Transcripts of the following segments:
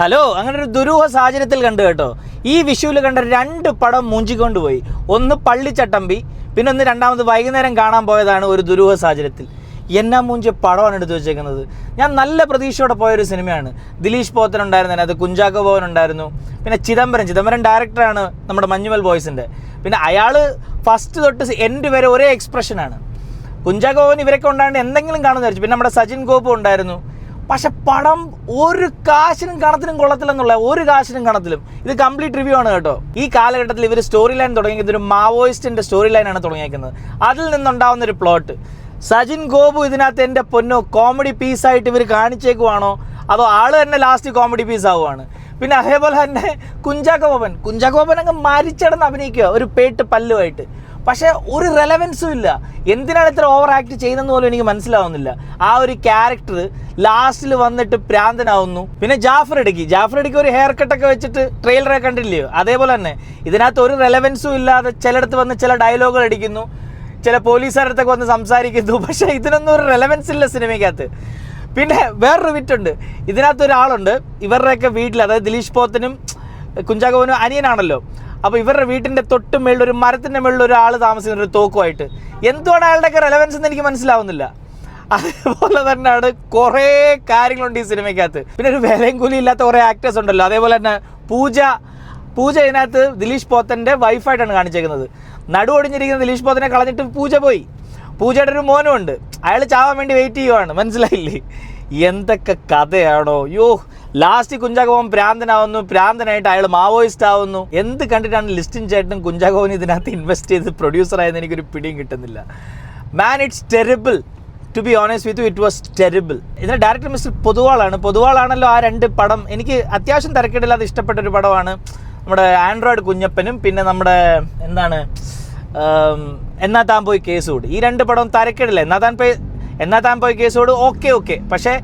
Hello, അങ്ങനെ ഒരു ദുരൂഹ സാഹചര്യത്തിൽ കണ്ടു കേട്ടോ. ഈ വിഷുവിൽ കണ്ട 2 പടം മൂഞ്ചിക്കൊണ്ടുപോയി. ഒന്ന് പള്ളിച്ചട്ടമ്പി, പിന്നെ ഒന്ന് രണ്ടാമത് വൈകുന്നേരം കാണാൻ പോയതാണ് ഒരു ദുരൂഹ സാഹചര്യത്തിൽ. എന്നാ മൂഞ്ചിയ പടമാണ് എടുത്തു വെച്ചേക്കുന്നത്. ഞാൻ നല്ല പ്രതീക്ഷയോടെ പോയൊരു സിനിമയാണ്. ദിലീഷ് പോത്തൻ ഉണ്ടായിരുന്നു, അതിനകത്ത് കുഞ്ചാക്കോ ബോബൻ ഉണ്ടായിരുന്നു, പിന്നെ ചിദംബരം ഡയറക്ടറാണ് നമ്മുടെ മഞ്ഞുമൽ ബോയ്സിൻ്റെ. പിന്നെ അയാൾ ഫസ്റ്റ് തൊട്ട് എൻഡ് വരെ ഒരേ എക്സ്പ്രഷനാണ്. കുഞ്ചാക്കോ ബോബൻ ഇവരൊക്കെ ഉണ്ടായിട്ട് എന്തെങ്കിലും കാണുമെന്ന് വിചാരിച്ചു. പിന്നെ നമ്മുടെ സച്ചിൻ ഗോപു ഉണ്ടായിരുന്നു. പക്ഷെ പടം ഒരു കാശിനും കണത്തിനും കൊള്ളത്തില്ലെന്നുള്ള, ഒരു കാശിനും കണത്തിലും. ഇത് കംപ്ലീറ്റ് റിവ്യൂ ആണ് കേട്ടോ. ഈ കാലഘട്ടത്തിൽ ഇവർ സ്റ്റോറി ലൈൻ തുടങ്ങിയത് ഒരു മാവോയിസ്റ്റിൻ്റെ സ്റ്റോറി ലൈനാണ് തുടങ്ങിയേക്കുന്നത്. അതിൽ നിന്നുണ്ടാവുന്ന ഒരു പ്ലോട്ട്. സച്ചിൻ ഗോപു ഇതിനകത്ത് എൻ്റെ പൊന്നോ കോമഡി പീസായിട്ട് ഇവർ കാണിച്ചേക്കുവാണോ അതോ ആള് തന്നെ ലാസ്റ്റ് കോമഡി പീസ് ആവുകയാണ്. പിന്നെ അതേപോലെ തന്നെ കുഞ്ചാക്കോ ബോബൻ അങ്ങ് മരിച്ചടന്ന് അഭിനയിക്കുക ഒരു പേട്ട് പല്ലുമായിട്ട്. പക്ഷേ ഒരു റെലവൻസും ഇല്ല. എന്തിനാണ് ഇത്ര ഓവർ ആക്ട് ചെയ്യുന്നതെന്ന് പോലും എനിക്ക് മനസ്സിലാവുന്നില്ല. ആ ഒരു ക്യാരക്ടർ ലാസ്റ്റിൽ വന്നിട്ട് പ്രാന്തനാവുന്നു. പിന്നെ ജാഫർ ഇടുക്കി ഒരു ഹെയർ കട്ടൊക്കെ വെച്ചിട്ട് ട്രെയിലറൊക്കെ കണ്ടില്ലയോ, അതേപോലെ തന്നെ ഇതിനകത്ത് ഒരു റെലവൻസും ഇല്ലാതെ ചിലയിടത്ത് വന്ന് ചില ഡയലോഗുകൾ അടിക്കുന്നു, ചില പോലീസുകാരടുത്തൊക്കെ വന്ന് സംസാരിക്കുന്നു. പക്ഷേ ഇതിനൊന്നും ഒരു റെലവൻസ് ഇല്ല സിനിമയ്ക്കകത്ത്. പിന്നെ വേറൊരു വിറ്റുണ്ട്. ഇതിനകത്ത് ഒരാളുണ്ട്, ഇവരുടെയൊക്കെ വീട്ടിൽ, അതായത് ദിലീഷ് പോത്തനും കുഞ്ചാക്കോ ബോബനും അനിയനാണല്ലോ. അപ്പോൾ ഇവരുടെ വീട്ടിൻ്റെ തൊട്ട് മേളിൽ ഒരു മരത്തിൻ്റെ മേളിൽ ഒരാൾ താമസിക്കുന്ന ഒരു തോക്കുമായിട്ട്. എന്തുകൊണ്ട് അയാളുടെയൊക്കെ റെലവൻസ് എന്ന് എനിക്ക് മനസ്സിലാവുന്നില്ല. അതേപോലെ തന്നെയാണ് കുറേ കാര്യങ്ങളുണ്ട് ഈ സിനിമയ്ക്കകത്ത്. പിന്നെ ഒരു വിലയും കൂലി ഇല്ലാത്ത കുറേ ആക്ടേഴ്സ് ഉണ്ടല്ലോ. അതേപോലെ തന്നെ പൂജ ഇതിനകത്ത് ദിലീഷ് പോത്തൻ്റെ വൈഫായിട്ടാണ് കാണിച്ചേക്കുന്നത്. നടുവൊടിഞ്ഞിരിക്കുന്ന ദിലീഷ് പോത്തനെ കളഞ്ഞിട്ട് പൂജ പോയി. പൂജയുടെ ഒരു മോനും ഉണ്ട്, അയാൾ ചാവാൻ വേണ്ടി വെയിറ്റ് ചെയ്യുവാണ്. മനസ്സിലായില്ലേ? എന്തൊക്കെ കഥയാണോ. ലാസ്റ്റ് കുഞ്ചാക്കോ ബോബൻ പ്രാന്തനായിട്ട് അയാൾ മാവോയിസ്റ്റ് ആവുന്നു. എന്ത് കണ്ടിട്ടാണ് ലിസ്റ്റിൻ ചേട്ടനും കുഞ്ചാക്കോ ബോബൻ ഇതിനകത്ത് ഇൻവെസ്റ്റ് ചെയ്ത് പ്രൊഡ്യൂസർ ആയെന്ന് എനിക്കൊരു പിടിയും കിട്ടുന്നില്ല. Man, it's terrible. To be honest with you, it was terrible. ഇതിൻ്റെ ഡയറക്ടർ മിസ്റ്റർ പൊതുവാളാണല്ലോ. ആ 2 പടം എനിക്ക് അത്യാവശ്യം തിരക്കേടില്ലാതെ ഇഷ്ടപ്പെട്ടൊരു പടമാണ്. നമ്മുടെ ആൻഡ്രോയിഡ് കുഞ്ഞപ്പനും പിന്നെ നമ്മുടെ എന്നാ താൻ പോയി കേസോട്. ഈ 2 പടവും തരക്കേടില്ല. എന്നാ താൻ പോയി കേസോട് ഓക്കെ. പക്ഷേ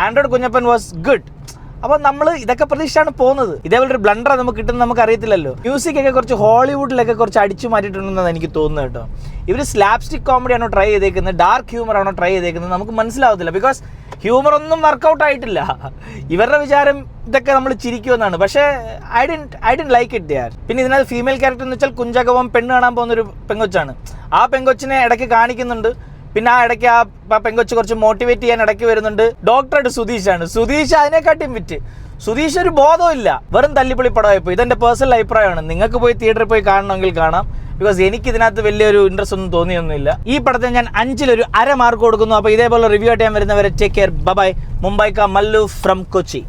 ആൻഡ്രോയിഡ് കുഞ്ഞപ്പൻ വാസ് ഗുഡ്. അപ്പോൾ നമ്മൾ ഇതൊക്കെ പ്രതീക്ഷിച്ചാണ് പോകുന്നത്. ഇതേപോലെ ഒരു ബ്ലണ്ടർ നമുക്ക് കിട്ടുന്നത് നമുക്ക് അറിയത്തില്ലല്ലോ. മ്യൂസിക്കൊക്കെ കുറച്ച് ഹോളിവുഡിലൊക്കെ കുറച്ച് അടിച്ചു മാറ്റിയിട്ടുണ്ടെന്നാണ് എനിക്ക് തോന്നുന്നത് കേട്ടോ. ഇവർ സ്ലാപ്സ്റ്റിക് കോമഡിയാണോ ട്രൈ ചെയ്തേക്കുന്നത്, ഡാർക്ക് ഹ്യൂമർ ആണോ ട്രൈ ചെയ്തേക്കുന്നത് നമുക്ക് മനസ്സിലാവത്തില്ല. ബിക്കോസ് ഹ്യൂമറൊന്നും വർക്കൗട്ട് ആയിട്ടില്ല. ഇവരുടെ വിചാരം ഇതൊക്കെ നമ്മൾ ചിരിക്കുമെന്നാണ്. പക്ഷേ I didn't like it there. പിന്നെ ഇതിനകത്ത് ഫീമെയിൽ ക്യാരക്ടർ എന്ന് വെച്ചാൽ കുഞ്ചാക്കോ ബോബൻ പെണ്ണ് കാണാൻ പോകുന്നൊരു പെങ്കൊച്ചാണ്. ആ പെങ്കൊച്ചിനെ ഇടയ്ക്ക് കാണിക്കുന്നുണ്ട്. പിന്നെ ആ ഇടയ്ക്ക് ആ പെങ്കൊച്ച് കുറച്ച് മോട്ടിവേറ്റ് ചെയ്യാൻ ഇടയ്ക്ക് വരുന്നുണ്ട്. ഡോക്ടറായിട്ട് സുധീഷ് അതിനെക്കാട്ടിയും വിറ്റ്. സുധീഷ് ഒരു ബോധമില്ല, വെറും തല്ലിപ്പൊളി പടമായിപ്പോയി. ഇതെൻ്റെ പേഴ്സണൽ അഭിപ്രായമാണ്. നിങ്ങൾക്ക് പോയി തിയേറ്ററിൽ പോയി കാണണമെങ്കിൽ കാണാം. ബിക്കോസ് എനിക്ക് ഇതിനകത്ത് വലിയൊരു ഇൻട്രസ്റ്റ് ഒന്നും തോന്നിയൊന്നുമില്ല. ഈ പടത്തിന് ഞാൻ 5-ൽ ഒരു അര മാർക്ക് കൊടുക്കുന്നു. അപ്പോൾ ഇതേപോലെ റിവ്യൂ ആയിട്ട് ഞാൻ വരുന്നവരെ ടേക്ക് കെയർ, ബൈ. മുംബൈ കാ മല്ലു ഫ്രം കൊച്ചി.